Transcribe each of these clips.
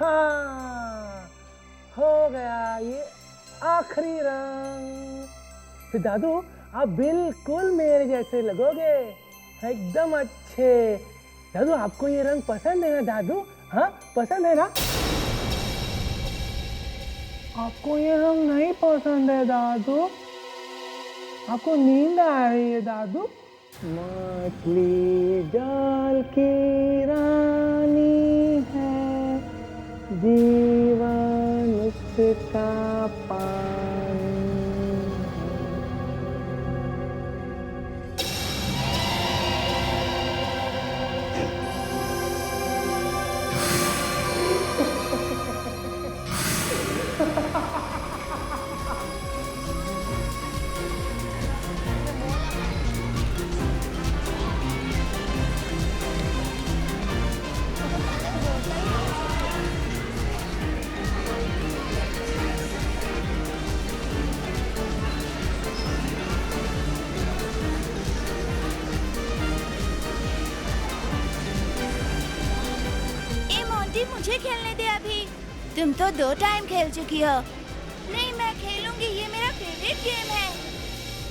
हाँ, हो गया ये आखिरी रंग। फिर दादू आप बिल्कुल मेरे जैसे लगोगे, एकदम अच्छे। दादू आपको ये रंग पसंद है ना दादू? हाँ पसंद है ना? आपको ये रंग नहीं पसंद है दादू? आपको नींद आ रही है दादू? मछली जल की रानी है, जीवन उसका पानी है। मुझे खेलने दे अभी। तुम तो 2 टाइम खेल चुकी हो। नहीं मैं खेलूंगी, ये मेरा फेवरेट गेम है।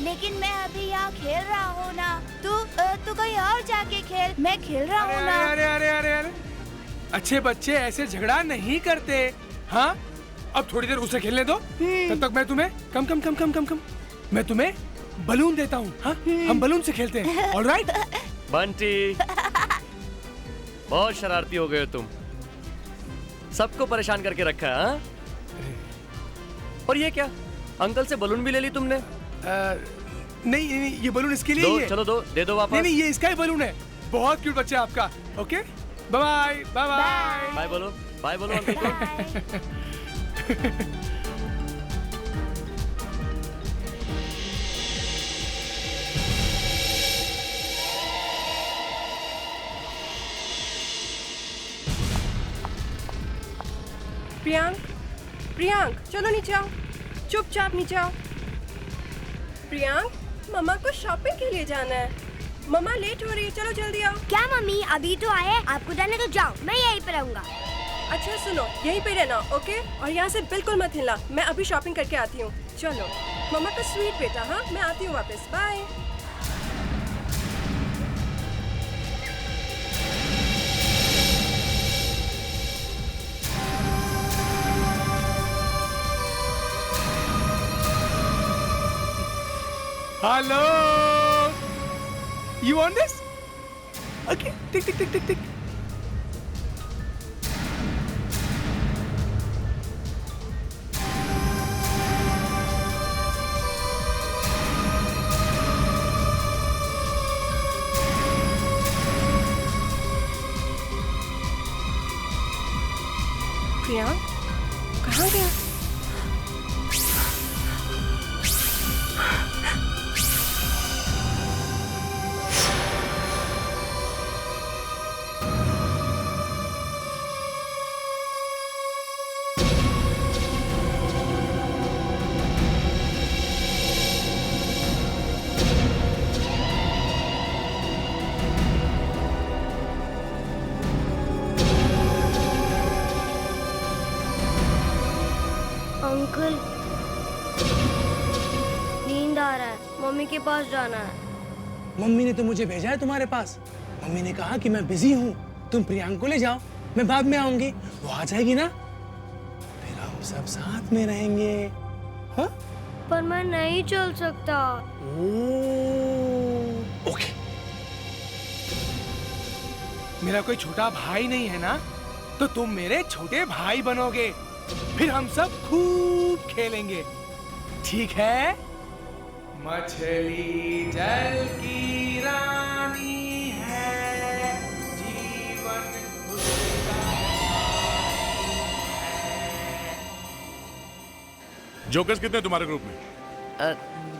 लेकिन मैं अभी यहाँ खेल रहा हूँ ना। तू कहीं और जाके खेल, मैं खेल रहा हूँ ना। अरे अरे अरे अरे अच्छे बच्चे ऐसे झगड़ा नहीं करते। हाँ अब थोड़ी देर उसे खेलने दो, तब तक मैं तुम्हें कम मैं तुम्हें बलून देता हूँ। हाँ हम बलून से खेलते हैं। ऑलराइट बंटी, बहुत शरारती हो गए हो तुम, सबको परेशान करके रखा है। हाँ? और ये क्या, अंकल से बलून भी ले ली तुमने? नहीं ये बलून इसके लिए ही है। चलो दो, दे दो वापस। नहीं ये इसका ही बलून है। बहुत क्यूट बच्चा आपका। Okay bye bye bye bye बोलो, बाय बोलो अंकल को। प्रियांक चलो नीचे आओ, चुपचाप नीचे आओ। प्रियांक मम्मा को शॉपिंग के लिए जाना है, मम्मा लेट हो रही है, चलो जल्दी आओ। क्या मम्मी अभी तो आए, आपको जाने तो जाओ, मैं यहीं पे रहूंगा। अच्छा सुनो, यहीं पे रहना ओके, और यहाँ से बिल्कुल मत हिलना, मैं अभी शॉपिंग करके आती हूँ। चलो मम्मा का स्वीट बेटा। हाँ मैं आती हूँ वापस, bye. Hello, you want this? Okay, tick. Priyank कहाँ गया? अंकल नींद आ रहा है, मम्मी के पास जाना है। मम्मी ने तो मुझे भेजा है तुम्हारे पास। मम्मी ने कहा कि मैं बिजी हूँ, तुम प्रियांक को ले जाओ, मैं बाद में आऊंगी। वो आ जाएगी ना, फिर हम सब साथ में रहेंगे। हाँ? पर मैं नहीं चल सकता। ओके। मेरा कोई छोटा भाई नहीं है ना, तो तुम मेरे छोटे भाई बनोगे, फिर हम सब खूब खेलेंगे, ठीक है? मछली जल की रानी है, जीवन उसका है। जोकर्स कितने तुम्हारे ग्रुप में?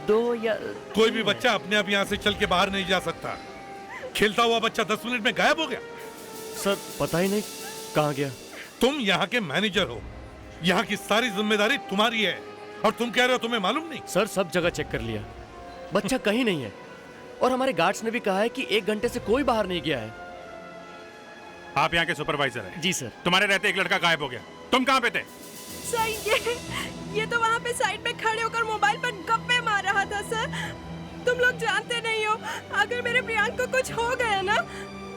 2 या कोई भी बच्चा अपने आप यहाँ से चल के बाहर नहीं जा सकता। खेलता हुआ बच्चा 10 मिनट में गायब हो गया। सर पता ही नहीं कहाँ गया। तुम यहाँ के मैनेजर हो, यहाँ की सारी जिम्मेदारी तुम्हारी है, और तुम कह रहे हो तुम्हें मालूम नहीं? सर सब जगह चेक कर लिया, बच्चा कहीं नहीं है, और हमारे गार्ड्स ने भी कहा है कि 1 घंटे से कोई बाहर नहीं गया है। आप यहाँ के सुपरवाइजर हैं। जी सर। तुम्हारे रहते एक लड़का गायब हो गया, तुम कहाँ पे थे? सर ये तो वहाँ पे साइड पे खड़े होकर मोबाइल पर गप्पे मार रहा था सर। तुम लोग जानते नहीं हो, अगर मेरे प्रियांक को कुछ हो गया ना,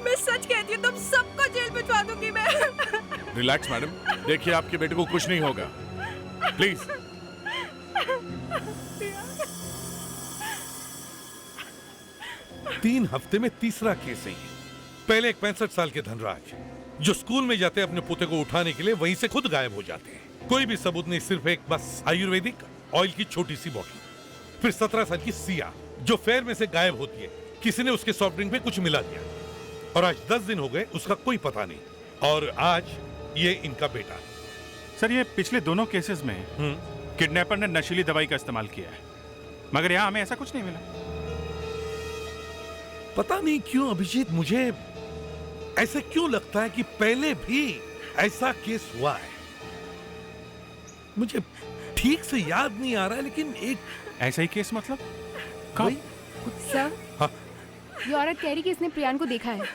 मैं सच कहती हूँ तुम सबको जेल भिजवा दूंगी मैं। रिलैक्स मैडम, देखिए आपके बेटे को कुछ नहीं होगा, प्लीज। 3 हफ्ते में तीसरा केस है ये। पहले एक 65 साल के धनराज जो स्कूल में जाते अपने पोते को उठाने के लिए वहीं से खुद गायब हो जाते हैं। कोई भी सबूत नहीं, सिर्फ एक बस आयुर्वेदिक ऑयल की छोटी सी बॉटल। फिर 17 साल की सिया जो फेयर में से गायब होती है, किसी ने उसके सॉफ्ट ड्रिंक पे कुछ मिला दिया। और आज 10 दिन हो गए, उसका कोई पता नहीं। और आज ये इनका बेटा। सर ये पिछले दोनों केसेस में किडनैपर ने नशीली दवाई का इस्तेमाल किया है, मगर यहाँ हमें ऐसा कुछ नहीं मिला। पता नहीं क्यों अभिजीत, मुझे ऐसे क्यों लगता है कि पहले भी ऐसा केस हुआ है। मुझे ठीक से याद नहीं आ रहा है, लेकिन एक ऐसा ही केस मतलब कब? सर, हाँ। ये औरत कह रही कि इसने प्रियांक को देखा है।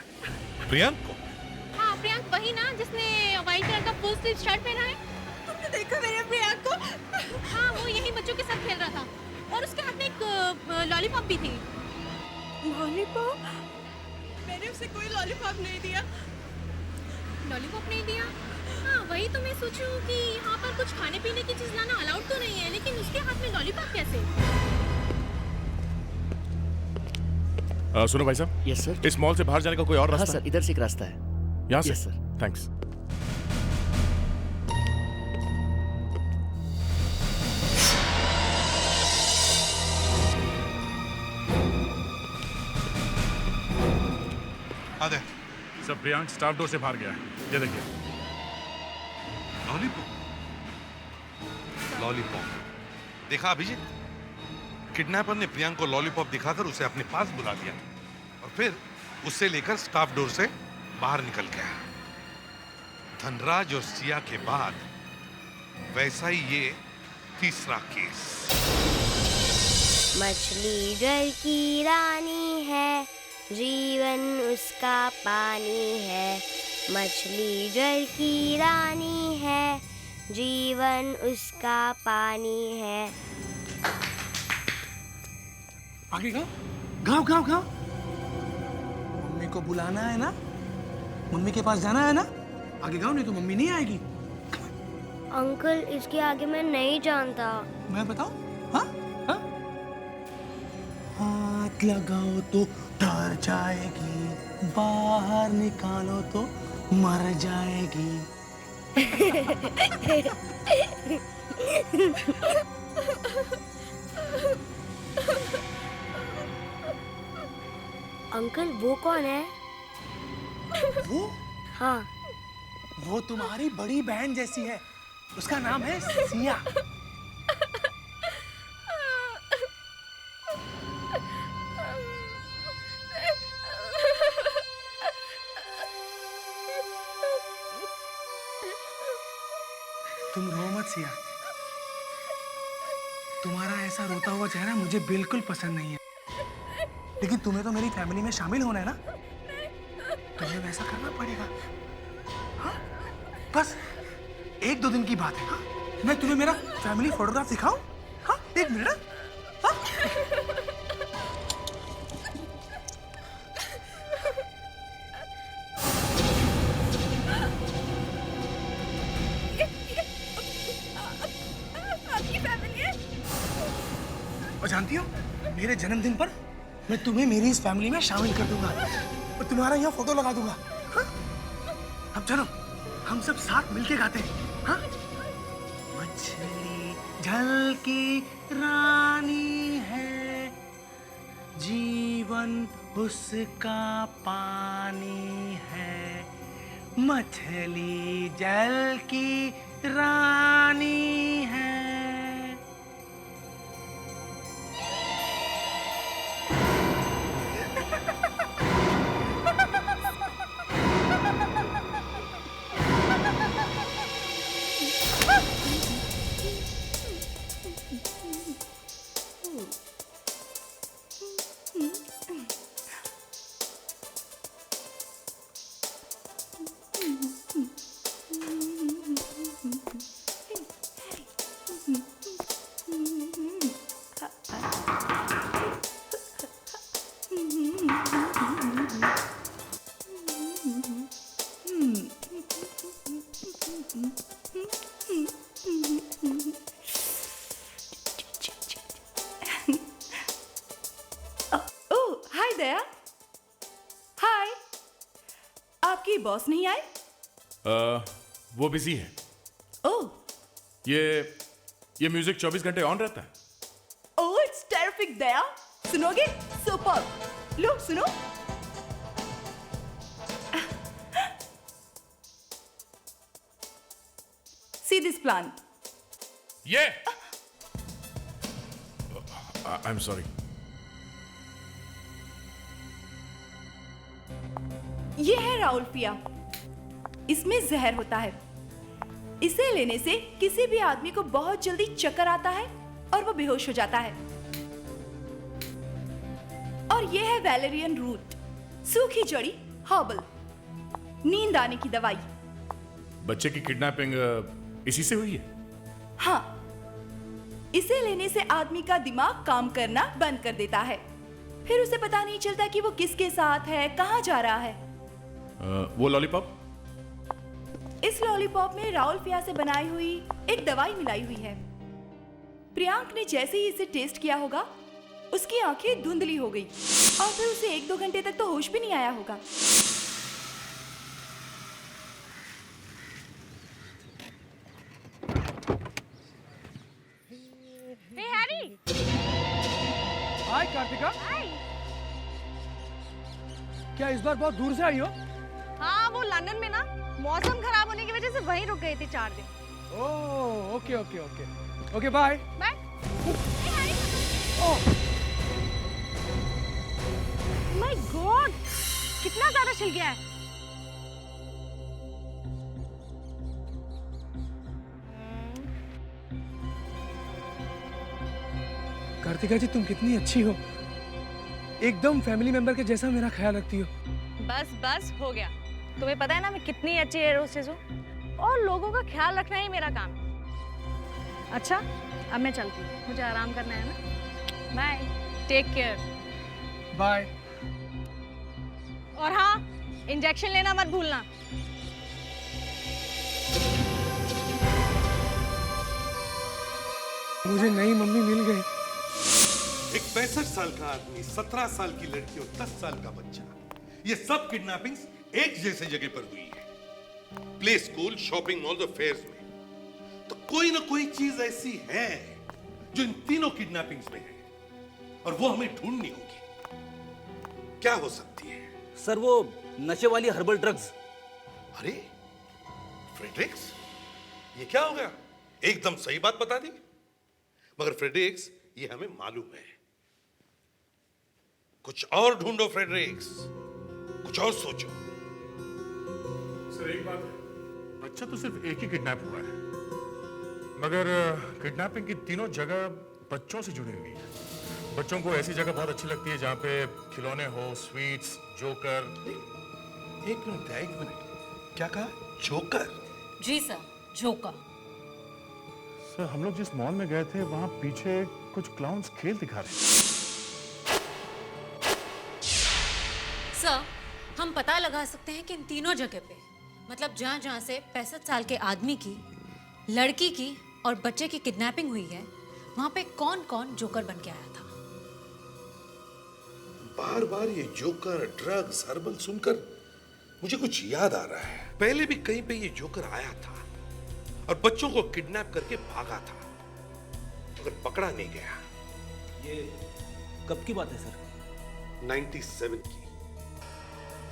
प्रियांक को? हाँ, प्रियांक वही ना जिसने व्हाइट कलर का फुल स्लीव शर्ट पहना है। तुमने देखा मेरे प्रियांक को? हाँ, वो यही बच्चों के साथ खेल रहा था और उसके हाथ में एक लॉलीपॉप भी थी। लॉलीपॉप? मैंने उसे कोई लॉलीपॉप नहीं दिया। लॉलीपॉप नहीं दिया? हाँ, वही तो मैं सोचूं कि यहाँ पर कुछ खाने पीने की चीज लाना अलाउड तो नहीं है, लेकिन उसके हाथ में लॉलीपॉप कैसे? सुनो भाई साहब। Yes sir. इस मॉल से बाहर जाने का कोई और हाँ रास्ता? सर, इधर से एक रास्ता है। यहाँ से? Yes sir. थैंक्स। आदे सर, प्रियांक स्टाफ डोर से बाहर गया है, ये देखिए। लॉलीपॉप देखा अभिजीत? किडनैपर ने प्रियांक को लॉलीपॉप दिखाकर उसे अपने पास बुला लिया और फिर उससे लेकर स्टाफ डोर से बाहर निकल गया। धनराज और सिया के बाद वैसा ही ये तीसरा केस। मछली जल की रानी है, जीवन उसका पानी है। मछली जल की रानी है, जीवन उसका पानी है। आगे गाओ गाओ गाओ गाओ। मम्मी को बुलाना है ना, मम्मी के पास जाना है ना, आगे गाओ नहीं तो मम्मी नहीं आएगी। अंकल इसके आगे मैं नहीं जानता। मैं बताऊं? हाँ हाँ। हाथ लगाओ तो डर जाएगी, बाहर निकालो तो मर जाएगी। अंकल वो कौन है? वो? हाँ। वो तुम्हारी बड़ी बहन जैसी है, उसका नाम है सिया। तुम रो मत सिया, तुम्हारा ऐसा रोता हुआ चेहरा मुझे बिल्कुल पसंद नहीं है। लेकिन तुम्हें तो मेरी फैमिली में शामिल होना है ना, तुम्हें वैसा करना पड़ेगा। हाँ? बस 1-2 दिन की बात है। हाँ? मैं तुम्हें मेरा फैमिली फोटोग्राफ दिखाऊं? हाँ? 1 मिनट। हाँ? आपकी फैमिली है? और जानती हो, मेरे जन्मदिन पर मैं तुम्हें मेरी इस फैमिली में शामिल कर दूंगा और तुम्हारा यहाँ फोटो लगा दूंगा। हाँ? अब चलो हम सब साथ मिलके गाते हैं। हाँ? मछली जल की रानी है, जीवन उसका पानी है। मछली जल की रानी है। बॉस नहीं आए? वो बिजी है। ओह, ये म्यूजिक 24 घंटे ऑन रहता है। ओह, इट्स टेरिफिक दया। सुनोगे? सुपर। लो सुनो। See this plant. I'm sorry. ये है राउल्फिया। इसमें जहर होता है। इसे लेने से किसी भी आदमी को बहुत जल्दी चक्कर आता है और वो बेहोश हो जाता है। और ये है वैलेरियन रूट, सूखी जड़ी, हर्बल, नींद आने की दवाई। बच्चे की किडनैपिंग इसी से हुई है? हाँ, इसे लेने से आदमी का दिमाग काम करना बंद कर देता है। फिर उसे पता नहीं चलता कि वो किसके साथ है, कहाँ जा रहा है। वो लॉलीपॉप? इस लॉलीपॉप में राउल्फिया से बनाई हुई एक दवाई मिलाई हुई है। प्रियांक ने जैसे ही इसे टेस्ट किया होगा, उसकी आंखें धुंधली हो गई और फिर उसे 1-2 घंटे तक तो होश भी नहीं आया होगा। हाय कार्तिका। क्या इस बार बहुत दूर से आई हो? हाँ, वो लंदन में ना मौसम खराब होने की वजह से वहीं रुक गई थी 4 दिन। Oh, okay okay okay okay, bye bye. My god, कितना ज्यादा छिल गया है। कार्तिका जी, तुम कितनी अच्छी हो। एकदम फैमिली मेंबर के जैसा मेरा ख्याल रखती हो। बस बस हो गया। तुम्हें पता है ना मैं कितनी अच्छी एयर होस्टेस हूँ और लोगों का ख्याल रखना ही मेरा काम है। अच्छा, अब मैं चलती हूँ, मुझे आराम करना है ना। Bye, take care. बाय। और हाँ, इंजेक्शन लेना मत भूलना। मुझे नई मम्मी मिल गई। एक 65 साल का आदमी, 17 साल की लड़की और 10 साल का बच्चा, ये सब किडनैपिंग्स एक जैसे जगह पर हुई है। प्ले स्कूल, शॉपिंग मॉल और फेयर्स में। तो कोई ना कोई चीज ऐसी है जो इन तीनों किडनैपिंग्स में है और वो हमें ढूंढनी होगी। क्या हो सकती है? सर, वो नशे वाली हर्बल ड्रग्स। अरे फ्रेडरिक्स, ये क्या हो गया? एकदम सही बात बता दी। मगर फ्रेडरिक्स, ये हमें मालूम है। कुछ और ढूंढो फ्रेडरिक्स, कुछ और सोचो। सर, एक बात है, बच्चा तो सिर्फ एक ही किडनैप हुआ है, मगर किडनैपिंग की तीनों जगह बच्चों से जुड़ी हुई है। बच्चों को ऐसी जगह बहुत अच्छी लगती है जहां पे खिलौने हो, स्वीट्स, जोकर। एक मिनट, क्या कहा? जोकर? जी सर, जोकर। सर, हम लोग जिस मॉल में गए थे वहां पीछे कुछ क्लाउन्स खेल दिखा रहे हैं। सर, हम पता लगा सकते हैं कि इन तीनों जगह पे, मतलब जहाँ जहाँ से 65 साल के आदमी की, लड़की की और बच्चे की किडनैपिंग हुई है, वहाँ पे कौन कौन जोकर बन के आया था। बार बार ये जोकर, ड्रग्स, हर्बल सुनकर मुझे कुछ याद आ रहा है। पहले भी कहीं पे ये जोकर आया था और बच्चों को किडनैप करके भागा था, मगर पकड़ा नहीं गया। ये कब की बात है सर? 97 की।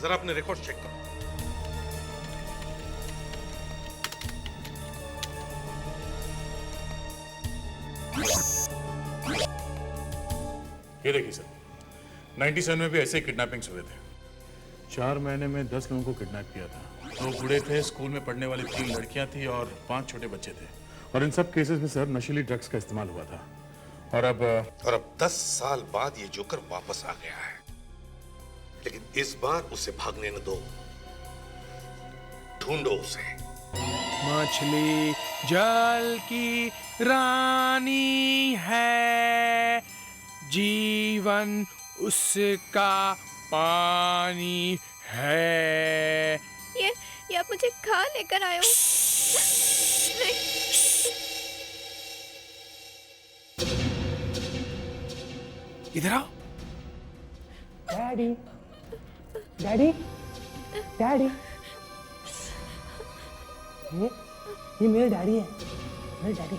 जरा अपने रिकॉर्ड चेक करो। ये देखिए सर, 97 में भी ऐसे किडनैपिंग्स हुए थे। 4 महीने में 10 लोगों को किडनैप किया था। 2 बूढ़े थे, स्कूल में पढ़ने वाली 3 लड़कियां थी और 5 छोटे बच्चे थे। और इन सब केसेस में सर नशीली ड्रग्स का इस्तेमाल हुआ था। और अब 10 साल बाद ये जोकर वापस आ गया है, लेकिन इस बार उसे भागने न दो। ढूंढो उसे। मछली जल की रानी है, जीवन उसका पानी है। ये आप मुझे कहाँ लेकर आए हो? इधर आओ। डैडी, डैडी, डैडी, ये मेरे डैडी है, मेरे डैडी।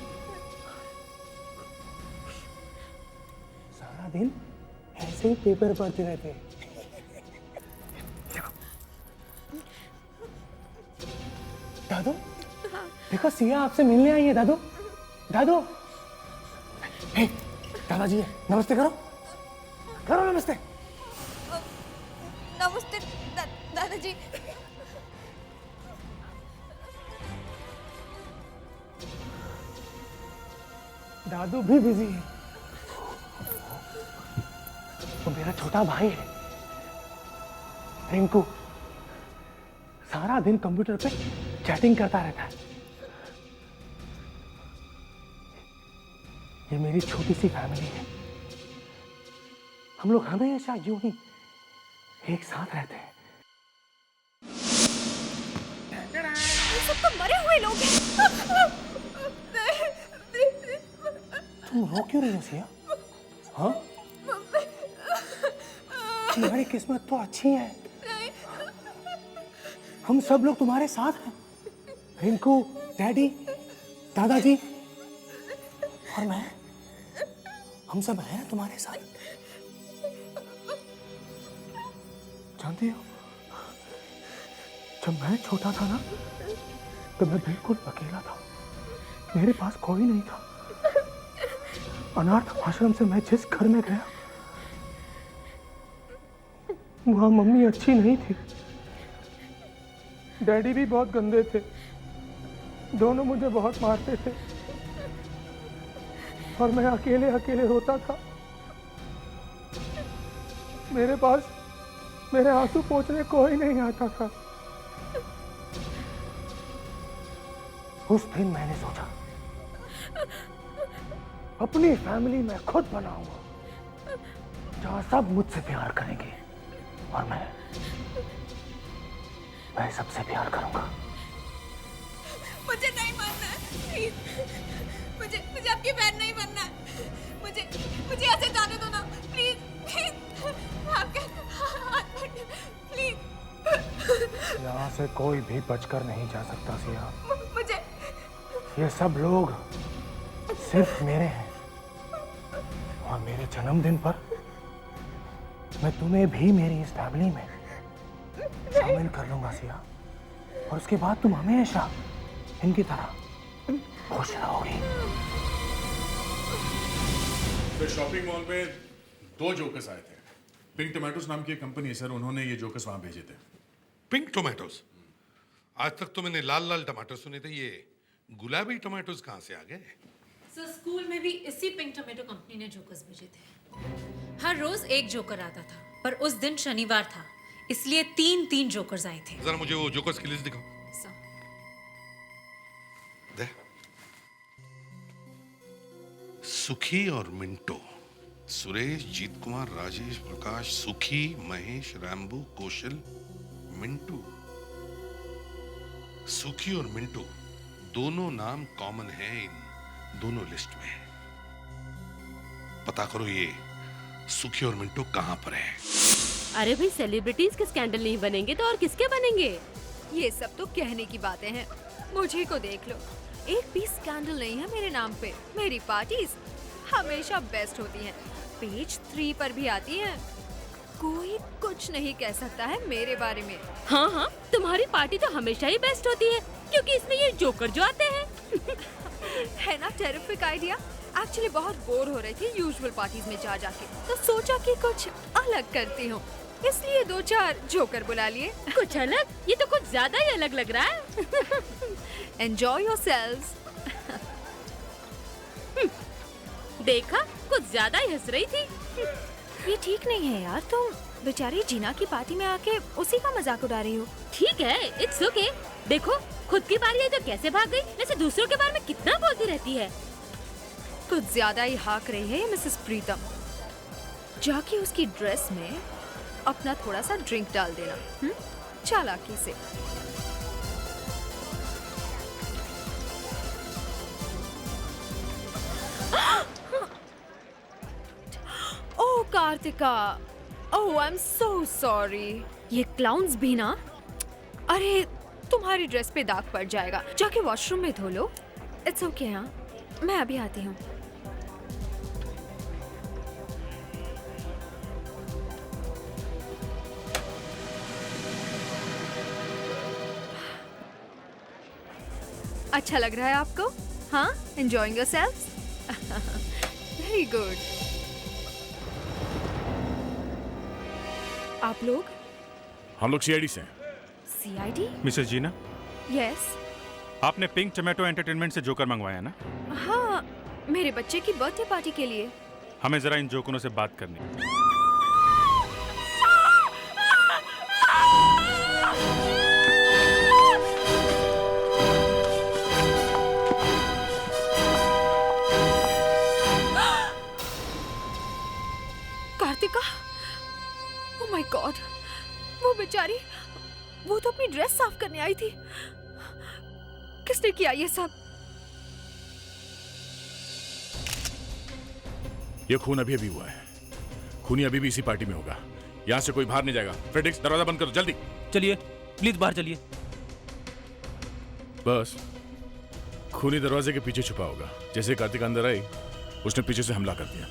सारा दिन ऐसे ही पेपर पढ़ते रहते हैं। दादू, देखो सिया आपसे मिलने आई है। दादू, दादू, हे, दादाजी है, नमस्ते करो, करो नमस्ते। नमस्ते दादाजी। दादू भी बिजी है। वो मेरा छोटा भाई है रिंकू, सारा दिन कंप्यूटर पे चैटिंग करता रहता है। ये मेरी छोटी सी फैमिली है, हम लोग हमेशा यूं ही एक साथ रहते हैं। ये सब तो मरे हुए लोग हैं। तुम रो क्यों रही हो सिया? हाँ, तुम्हारी किस्मत तो अच्छी है, हम सब लोग तुम्हारे साथ हैं। रिंकू, डैडी, दादाजी और मैं, हम सब हैं तुम्हारे साथ। जानती हो, जब मैं छोटा था ना, तो मैं बिल्कुल अकेला था, मेरे पास कोई नहीं था। अनाथ आश्रम से मैं जिस घर में गया, वहां मम्मी अच्छी नहीं थी, डैडी भी बहुत गंदे थे, दोनों मुझे बहुत मारते थे और मैं अकेले अकेले रोता था। मेरे पास मेरे आंसू पोंछने कोई नहीं आता था। उस दिन मैंने सोचा अपनी फैमिली मैं खुद बनाऊंगा, जहां सब मुझसे प्यार करेंगे और मैं सबसे प्यार करूंगा। मुझे नहीं बनना है, प्लीज। मुझे आपकी बहन नहीं बनना है। मुझे ऐसे जाने दो ना, प्लीज प्लीज। आपके हाथ पकड़, प्लीज। यहाँ से कोई भी बचकर नहीं जा सकता सिया। मुझे ये सब लोग सिर्फ मेरे हैं, और मेरे जन्मदिन पर मैं तुम्हें भी मेरी इस फैमिली में शामिल कर लूंगा सिया, और उसके बाद तुम हमेशा इनकी तरह खुश रहोगी। तो शॉपिंग मॉल में 2 जोकर्स आए थे। पिंक टोमेटोज नाम की एक कंपनी है सर, उन्होंने ये जोकर्स वहां भेजे थे। Pink tomatoes? आज तक तो मैंने लाल लाल टमाटर सुने थे, ये गुलाबी टोमेटोज कहाँ से आ गए? सर स्कूल में भी इसी पिंक टोमेटो कंपनी ने जोकर्स भेजे थे। हर रोज एक जोकर आता था, पर उस दिन शनिवार था, इसलिए 3 जोकर्स आए थे। जरा मुझे वो जोकर्स की लिस्ट दिखाओ। सर दे। सुखी और मिंटो, सुरेश, जीत कुमार, राजेश, प्रकाश, सुखी, महेश, रैम्बो, कौशल, मिंटू। सुखी और मिंटू दोनों नाम कॉमन हैं इन दोनों लिस्ट में। पता करो ये सुखी और मिंटू कहाँ पर है। अरे भाई, सेलिब्रिटीज के स्कैंडल नहीं बनेंगे तो और किसके बनेंगे? ये सब तो कहने की बातें हैं, मुझे को देख लो, एक भी स्कैंडल नहीं है मेरे नाम पे। मेरी पार्टीज हमेशा बेस्ट होती हैं, पेज 3 पर भी आती हैं। कोई कुछ नहीं कह सकता है मेरे बारे में। हाँ हाँ, तुम्हारी पार्टी तो हमेशा ही बेस्ट होती है, क्योंकि इसमें ये जोकर जो आते हैं। है ना टेरिफिक आइडिया। एक्चुअली बहुत बोर हो रही थी यूजुअल पार्टीज में जा जाके, तो सोचा कि कुछ अलग करती हूँ, इसलिए 2-4 जोकर बुला लिए। कुछ अलग? ये तो कुछ ज्यादा ही अलग लग रहा है। Enjoy yourselves. देखा, कुछ ज्यादा ही हंस रही थी। ये ठीक नहीं है यार, तुम बेचारी जीना की पार्टी में आके उसी का मजाक उड़ा रही हो। ठीक है, इट्स ओके। देखो, खुद की बारी है तो कैसे भाग गई, वैसे दूसरों के बारे में कितना बोलती रहती है। कुछ ज्यादा ही हाक रही है मिसेस प्रीतम। जाके उसकी ड्रेस में अपना थोड़ा सा ड्रिंक डाल देना, चालाकी से। ओह कार्तिका, ओह आई एम सो सॉरी। ये क्लाउन्स भी ना, अरे तुम्हारी ड्रेस पे दाग पड़ जाएगा। जाके वॉशरूम में धो लो। It's okay. हाँ, मैं अभी आती हूँ। अच्छा लग रहा है आपको? हाँ, एंजॉयिंग योरसेल्व्स? Very good. आप लोग? हम लोग सीआईडी से हैं। सीआईडी? मिसेस जीना, यस। आपने पिंक टोमेटो एंटरटेनमेंट से जोकर मंगवाया ना? हाँ, मेरे बच्चे की बर्थडे पार्टी के लिए। हमें जरा इन जोकरों से बात करनी है। कार्तिका, ओह माय गॉड, वो बेचारी, वो तो अपनी ड्रेस साफ करने आई थी। किसने किया ये सब? ये खून अभी अभी हुआ है। खूनी अभी भी इसी पार्टी में होगा। यहाँ से कोई बाहर नहीं जाएगा। फ्रेडरिक्स, दरवाजा बंद करो जल्दी। चलिए प्लीज बाहर चलिए। बस खूनी दरवाजे के पीछे छुपा होगा। जैसे कार्तिक अंदर आई, उसने पीछे से हमला कर दिया।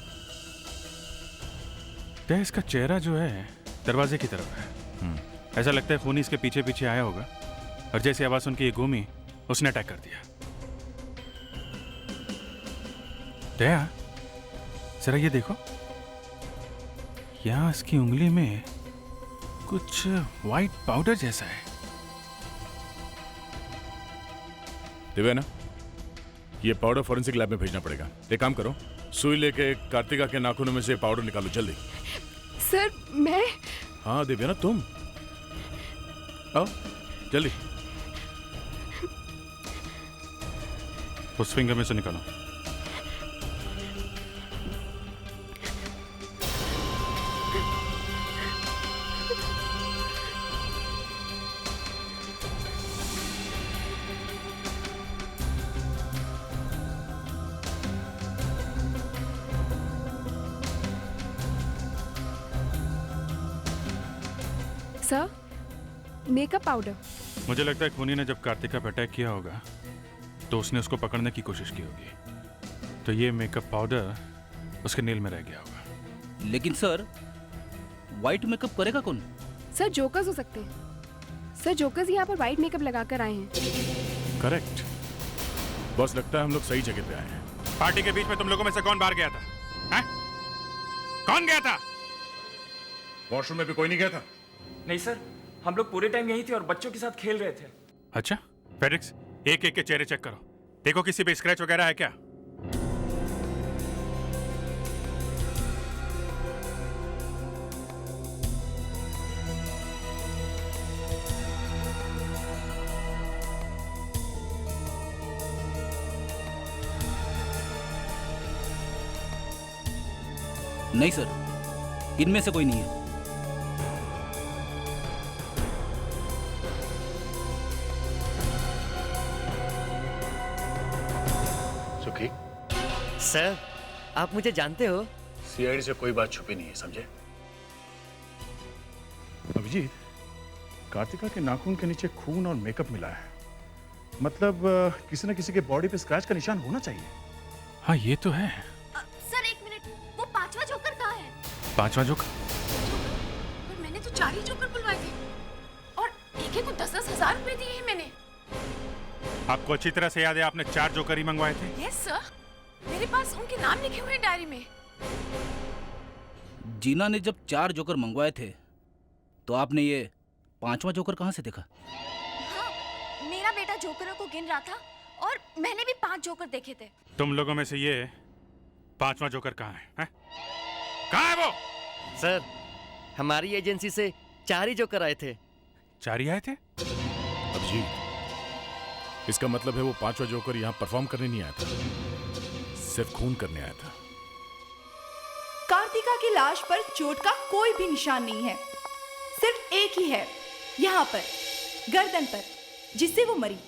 क्या इसका चेहरा जो है दरवाजे की तरफ है? ऐसा लगता है खूनी इसके पीछे पीछे आया होगा और जैसे आवाज सुन के ये घूमी, उसने अटैक कर दिया। दया, जरा ये देखो, यहाँ इसकी उंगली में कुछ व्हाइट पाउडर जैसा है। दिव्या, ये पाउडर फॉरेंसिक लैब में भेजना पड़ेगा। एक काम करो, सुई लेके कार्तिका के नाखूनों में से पाउडर निकालो जल्दी। सर मैं? हाँ दिव्या, तुम आओ जल्दी। उस फिंगर में से निकालो। Sir, makeup powder. मुझे लगता है खूनी ने जब कार्तिका पर अटैक किया होगा तो उसने उसको पकड़ने की कोशिश की होगी, तो ये मेकअप पाउडर उसके नील में रह गया होगा। लेकिन सर, व्हाइट मेकअप करेगा कौन? सर जोकर्स हो सकते हैं। सर जोकर्स यहाँ पर व्हाइट मेकअप लगाकर आए हैं। करेक्ट बॉस, लगता है हम लोग सही जगह पे आए हैं। पार्टी के बीच में तुम लोगों में से कौन बाहर गया था? हैं? कौन गया था? वॉशरूम में भी कोई नहीं गया था। नहीं सर, हम लोग पूरे टाइम यहीं थे और बच्चों के साथ खेल रहे थे। अच्छा, फेडिक्स, एक एक के चेहरे चेक करो, देखो किसी पे स्क्रैच वगैरह है क्या? नहीं सर, इनमें से कोई नहीं है। सुखी, सर, आप मुझे जानते हो? सीआईडी से कोई बात छुपी नहीं है, समझे? अभिजीत, कार्तिका के नाखून के नीचे खून और मेकअप मिला है। मतलब किसी न किसी के बॉडी पे स्क्रैच का निशान होना चाहिए। हाँ, ये तो है। सर एक मिनट, वो पांचवा जोकर कहाँ है? पांचवा जोकर? पर मैंने तो 4 ही जोकर बुलवाए थे और एक को 10-10 हजार रुपए दिए हैं मैंने। आपको अच्छी तरह से याद है आपने 4 जोकर ही मंगवाए थे? यस सर, मेरे पास उनके नाम लिखे हुए हैं डायरी में। जीना ने जब 4 जोकर मंगवाए थे तो आपने ये 5वां जोकर कहाँ से देखा? हाँ, मेरा बेटा जोकरों को गिन रहा था और मैंने भी 5 जोकर देखे थे। तुम लोगों में से ये 5वां जोकर कहाँ है? कहाँ है वो? सर, हमारी एजेंसी से 4 ही जोकर आए थे। 4 ही आए थे? अभिजीत, इसका मतलब है वो 5वां जोकर यहाँ परफॉर्म करने नहीं आया था, सिर्फ खून करने आया था। कार्तिका की लाश पर चोट का कोई भी निशान नहीं है, सिर्फ एक ही है, यहाँ पर गर्दन पर, जिससे वो मरी।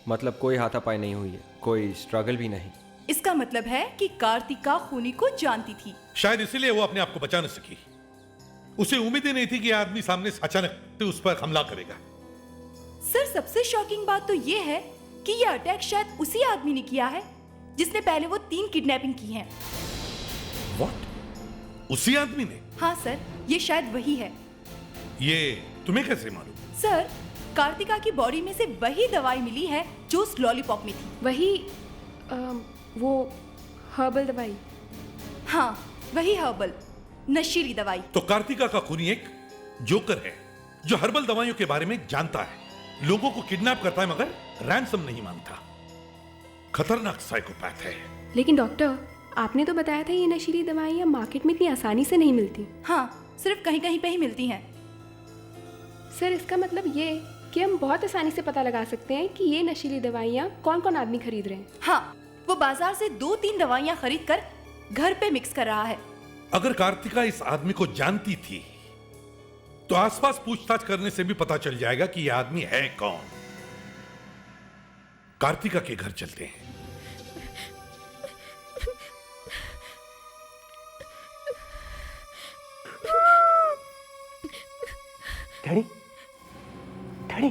मतलब कोई हाथापाई नहीं हुई है, कोई स्ट्रगल भी नहीं। इसका मतलब है कि कार्तिका खूनी को जानती थी। शायद इसीलिए वो अपने आप को बचा न सकी। उसे उम्मीद ही नहीं थी कि आदमी सामने से अचानक उस पर हमला करेगा। सर सबसे शॉकिंग बात तो ये है कि ये अटैक शायद उसी आदमी ने किया है जिसने पहले वो 3 किडनैपिंग की हैं। उसी आदमी ने? हाँ सर, ये शायद वही है। ये तुम्हें कैसे मालूम? सर, कार्तिका की बॉडी में से वही दवाई मिली है जो उस लॉलीपॉप में थी। वही वो हर्बल दवाई। हाँ, वही हर्बल नशीली दवाई। तो कार्तिका का खूनी एक जोकर है जो हर्बल दवाइयों के बारे में जानता है, लोगों को किडनैप करता है मगर रैंसम नहीं मांगता। खतरनाक साइकोपैथ है। लेकिन डॉक्टर, आपने तो बताया था ये नशीली दवाइयाँ मार्केट में इतनी आसानी से नहीं मिलती। हाँ, सिर्फ कहीं कहीं पे ही मिलती हैं। सर, इसका मतलब ये कि हम बहुत आसानी से पता लगा सकते हैं कि ये नशीली दवाइयाँ कौन कौन आदमी खरीद रहे हैं। हाँ, वो बाजार से 2-3 दवाइयाँ खरीद कर घर पे मिक्स कर रहा है। अगर कार्तिका इस आदमी को जानती थी तो आसपास पूछताछ करने से भी पता चल जाएगा कि यह आदमी है कौन। कार्तिका के घर चलते हैं। डैडी, डैडी,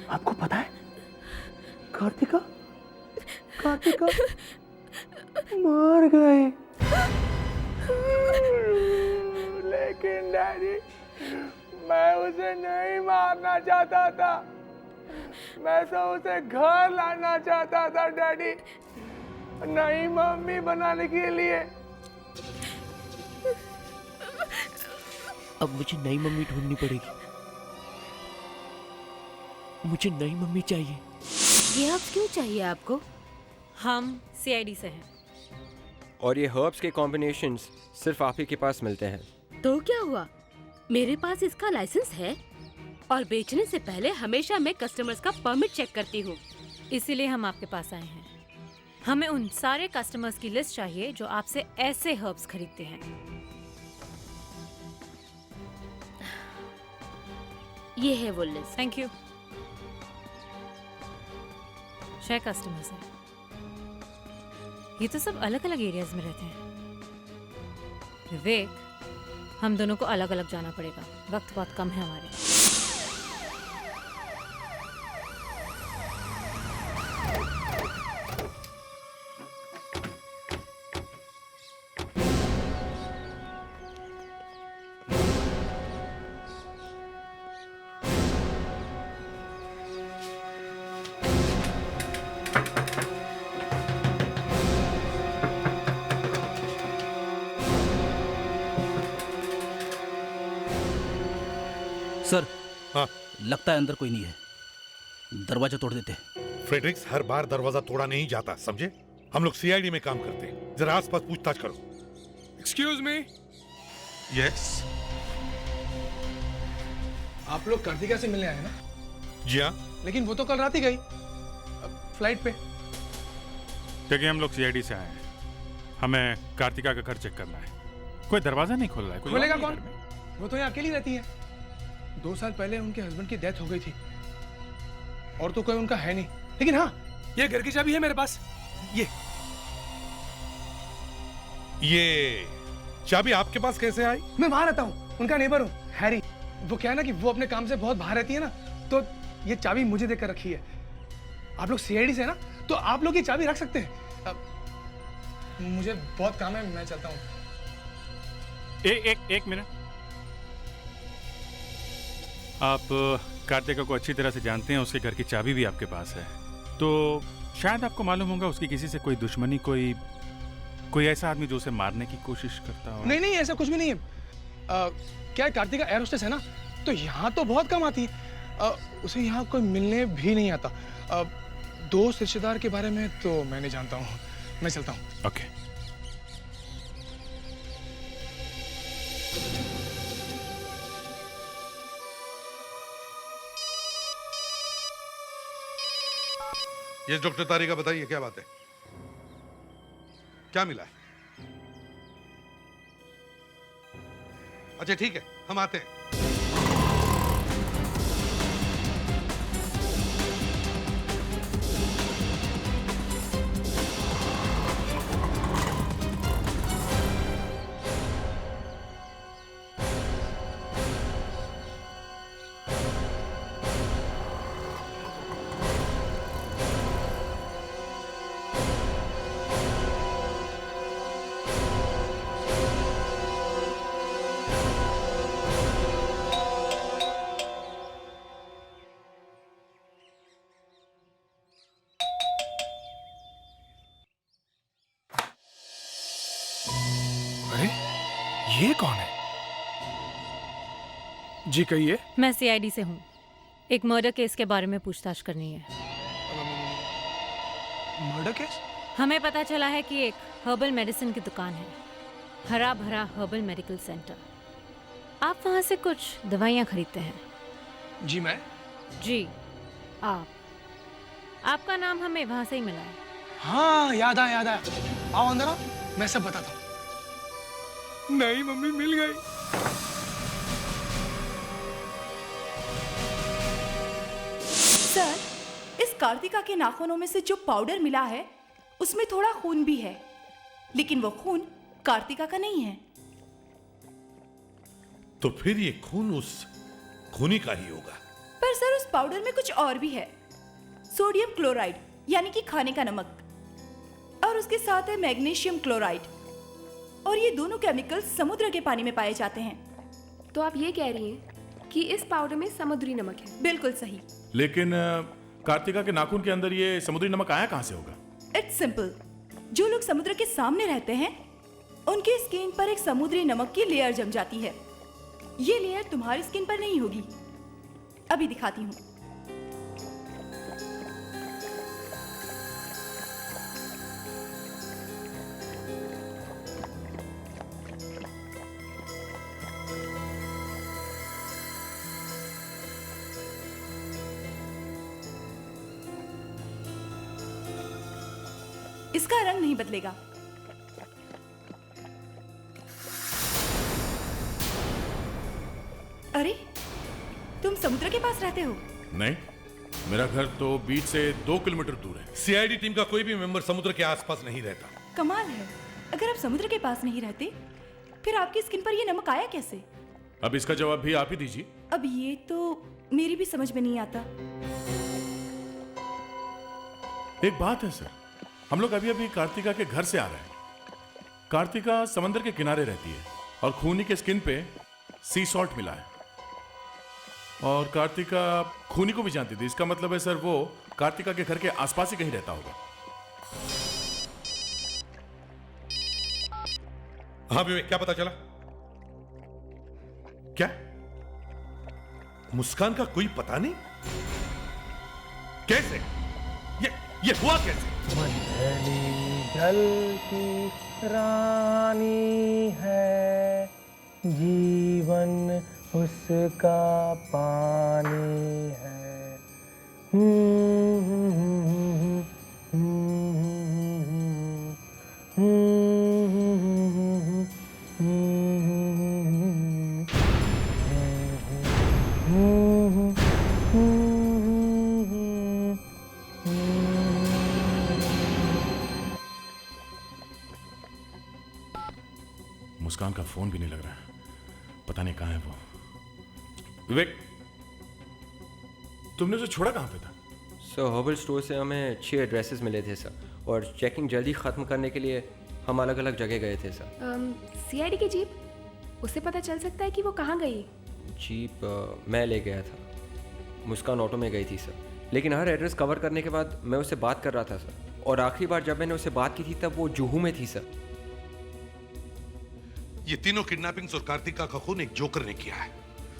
आपको पता है कार्तिका मर गए। लेकिन डैडी, मैं उसे नहीं मारना चाहता था, मैं तो उसे घर लाना चाहता था डैडी, नई मम्मी बनाने के लिए। अब मुझे नई मम्मी ढूंढनी पड़ेगी। मुझे नई मम्मी चाहिए। ये हर्ब्स क्यों चाहिए आपको? हम सीआईडी से हैं। और ये हर्ब्स के कॉम्बिनेशंस सिर्फ आप ही के पास मिलते हैं। तो क्या हुआ? मेरे पास इसका लाइसेंस है और बेचने से पहले हमेशा मैं कस्टमर्स का परमिट चेक करती हूँ। इसीलिए हम आपके पास आए हैं। हमें उन सारे कस्टमर्स की लिस्ट चाहिए जो आपसे ऐसे हर्ब्स खरीदते हैं। ये है वो लिस्ट। Thank you. 6 कस्टमर्स हैं। ये तो सब अलग अलग एरियाज में रहते हैं। विवेक, हम दोनों को अलग अलग जाना पड़ेगा, वक्त बहुत कम है हमारे। सर, हाँ, लगता है अंदर कोई नहीं है, दरवाजा तोड़ देते। फ्रेडरिक्स, हर बार दरवाजा तोड़ा नहीं जाता, समझे? हम लोग सीआईडी में काम करते हैं, जरा आसपास पूछताछ करो। Excuse me. यस। आप लोग कार्तिका से मिलने आए ना? जी हाँ। लेकिन वो तो कल रात ही गई फ्लाइट पे। देखिए, हम लोग सीआईडी से आए हैं, हमें कार्तिका का घर चेक करना है। कोई दरवाजा नहीं खोल रहा है। कोई खोलेगा कौन? वो तो यहाँ अकेली रहती है। 2 साल पहले उनके हस्बैंड की डेथ हो गई थी और तो कोई उनका है नहीं। लेकिन हाँ, ये घर की चाबी है मेरे पास। ये चाबी आपके पास कैसे आई? मैं वहां रहता हूँ, उनका नेबर हूँ, हैरी। वो क्या है ना कि वो अपने काम से बहुत बाहर रहती है ना, तो ये चाबी मुझे देकर रखी है। आप लोग सीआईडी से ना, तो आप लोग ये चाबी रख सकते हैं। मुझे बहुत काम है, मैं चलता हूँ। एक मिनट। आप कार्तिका को अच्छी तरह से जानते हैं, उसके घर की चाबी भी आपके पास है, तो शायद आपको मालूम होगा उसकी किसी से कोई दुश्मनी, कोई ऐसा आदमी जो उसे मारने की कोशिश करता हो। नहीं, ऐसा कुछ भी नहीं है। क्या है, कार्तिका एयर होस्टेस है ना, तो यहाँ तो बहुत कम आती है। उसे यहाँ कोई मिलने भी नहीं आता। दोस्त रिश्तेदार के बारे में तो मैं नहीं जानता हूँ। मैं चलता हूँ। ओके। यस डॉक्टर तारिका, बताइए क्या बात है? क्या मिला है? अच्छा ठीक है, हम आते हैं। ये कौन है? जी कहिए। मैं सीआईडी से हूँ। एक मर्डर केस के बारे में पूछताछ करनी है। Murder case? हमें पता चला है कि एक हर्बल मेडिसिन की दुकान है, हरा भरा हर्बल मेडिकल सेंटर। आप वहाँ से कुछ दवाइयाँ खरीदते हैं। जी मैं? जी आपका नाम हमें वहाँ से ही मिला है। हाँ याद आया। आओ अंदर आओ, मैं सब बताता हूँ। नहीं मम्मी, मिल गई। सर, इस कार्तिका के नाखूनों में से जो पाउडर मिला है उसमें थोड़ा खून भी है, लेकिन वो खून कार्तिका का नहीं है। तो फिर ये खून उस खूनी का ही होगा। पर सर, उस पाउडर में कुछ और भी है। सोडियम क्लोराइड यानी कि खाने का नमक, और उसके साथ है मैग्नीशियम क्लोराइड, और ये दोनों केमिकल्स समुद्र के पानी में पाए जाते हैं। तो आप ये कह रही हैं कि इस पाउडर में समुद्री नमक है? बिल्कुल सही। लेकिन कार्तिका के नाखून के अंदर ये समुद्री नमक आया कहाँ से होगा? It's simple. जो लोग समुद्र के सामने रहते हैं उनकी स्किन पर एक समुद्री नमक की लेयर जम जाती है। ये लेयर तुम्हारी स्किन पर नहीं होगी। अभी दिखाती हूँ। इसका रंग नहीं बदलेगा। अरे, तुम समुद्र के पास रहते हो? नहीं, मेरा घर तो बीच से 2 किलोमीटर दूर है। सीआईडी टीम का कोई भी मेंबर समुद्र के आसपास नहीं रहता। कमाल है, अगर आप समुद्र के पास नहीं रहते फिर आपकी स्किन पर ये नमक आया कैसे? अब इसका जवाब भी आप ही दीजिए। अब ये तो मेरी भी समझ में नहीं आता। एक बात है सर, हम लोग अभी अभी कार्तिका के घर से आ रहे हैं। कार्तिका समंदर के किनारे रहती है और खूनी के स्किन पे सी सॉल्ट मिला है, और कार्तिका खूनी को भी जानती थी। इसका मतलब है सर वो कार्तिका के घर के आसपास ही कहीं रहता होगा। हाँ विवेक, क्या पता चला? क्या मुस्कान का कोई पता नहीं? कैसे? ये हुआ कैसे? मंथली जल की रानी है, जीवन उसका पानी है। मुस्कान का फोन भी नहीं लग रहा है, पता नहीं कहाँ है वो। विवेक, तुमने उसे छोड़ा कहाँ पे था? सर, हर्बल स्टोर से हमें 6 एड्रेसेस मिले थे सर, और चेकिंग जल्दी ख़त्म करने के लिए हम अलग अलग जगह गए थे सर। सीआईडी की जीप, उससे पता चल सकता है कि वो कहाँ गई? जीप मैं ले गया था, मुस्कान ऑटो में गई थी सर। लेकिन हर एड्रेस कवर करने के बाद मैं उससे बात कर रहा था सर, और आखिरी बार जब मैंने उससे बात की थी तब वो जुहू में थी सर। ये तीनों किडनैपिंग्स और कार्तिका का खून एक जोकर ने किया है,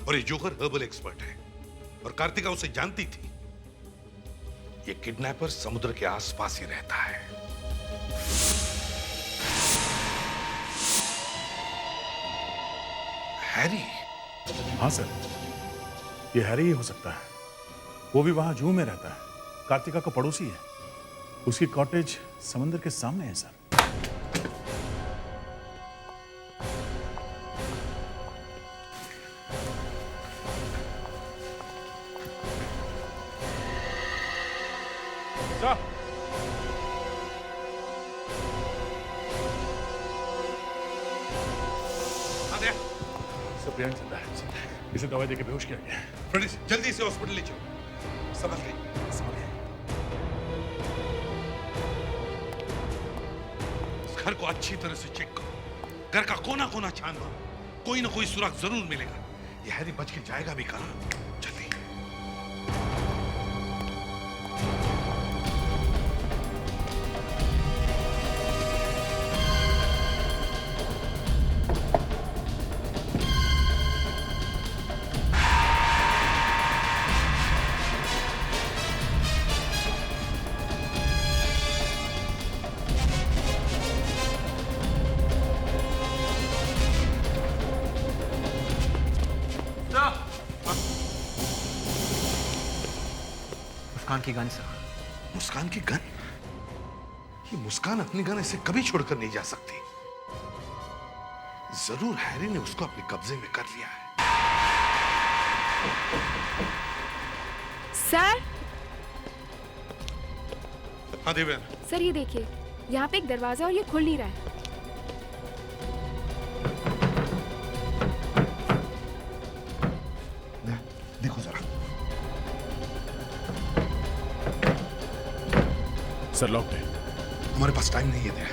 और ये जोकर हर्बल एक्सपर्ट है, और कार्तिका उसे जानती थी। ये किडनैपर समुद्र के आसपास ही रहता है। हैरी? हाँ सर, ये हैरी ही हो सकता है। वो भी वहां जू में रहता है, कार्तिका का पड़ोसी है। उसकी कॉटेज समंदर के सामने है सर। प्रियंक जिंदा है, इसे दवाई देके बेहोश किया गया है। फ्रेंड्स, जल्दी से हॉस्पिटल ले चलो। समझ गए? समझ गए। इस घर को अच्छी तरह से चेक करो, घर का कोना कोना छान दो, कोई ना कोई सुराग जरूर मिलेगा। ये हैरी बच के जाएगा भी कहाँ? जल्दी। मुस्कान की गन सर। मुस्कान की गन? ये मुस्कान अपनी गन ऐसे कभी छोड़कर नहीं जा सकती। जरूर हैरी ने उसको अपने कब्जे में कर लिया है। सर। हाँ देवेन। सर ये देखिए, यहाँ पे एक दरवाजा और ये खुल नहीं रहा है। देखो जरा। सर लॉक्ड है। हमारे पास टाइम नहीं है दया।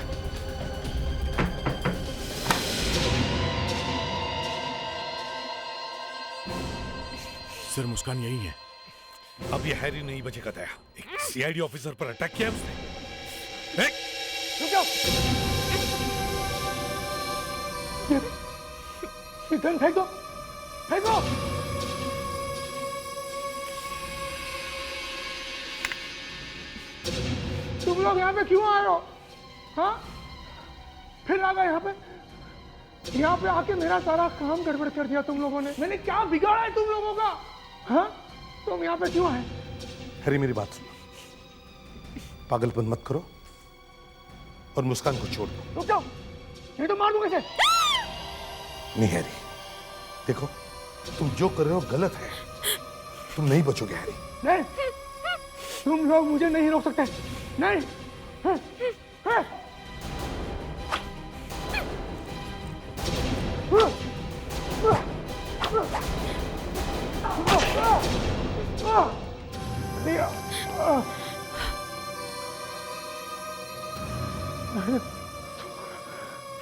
सर मुस्कान यही है। अब ये हैरी नहीं बचेगा दया। एक सीआईडी ऑफिसर पर अटैक किया उसने। ये गन फेंक दो, फेंक दो। तुम लोग यहाँ पे क्यों आए हो? हाँ? फिर आ गए यहाँ पे? यहाँ पे आके मेरा सारा काम गड़बड़ कर दिया तुम लोगों ने। मैंने क्या बिगाड़ा है तुम लोगों का? हाँ? तुम यहाँ पे क्यों आए? हैरी मेरी बात सुनो, पागलपन मत करो और मुस्कान को छोड़ दो। रुक जाओ, नहीं तो मार दूंगा इसे। नहीं हैरी, देखो तुम जो कर रहे हो गलत है। तुम नहीं बचोगे हैरी। नहीं, तुम लोग मुझे नहीं रोक सकते। नहीं। हाँ, हाँ।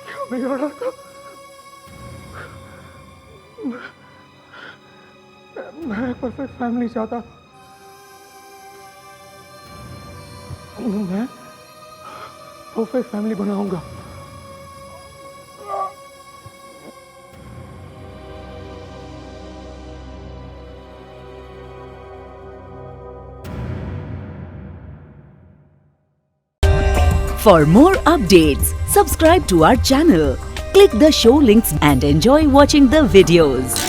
क्या बिगाड़ा था? मैं परफेक्ट फैमिली चाहता। मैं परफेक्ट फैमिली बनाऊंगा। For more updates, subscribe to our channel, click the show links and enjoy watching the videos.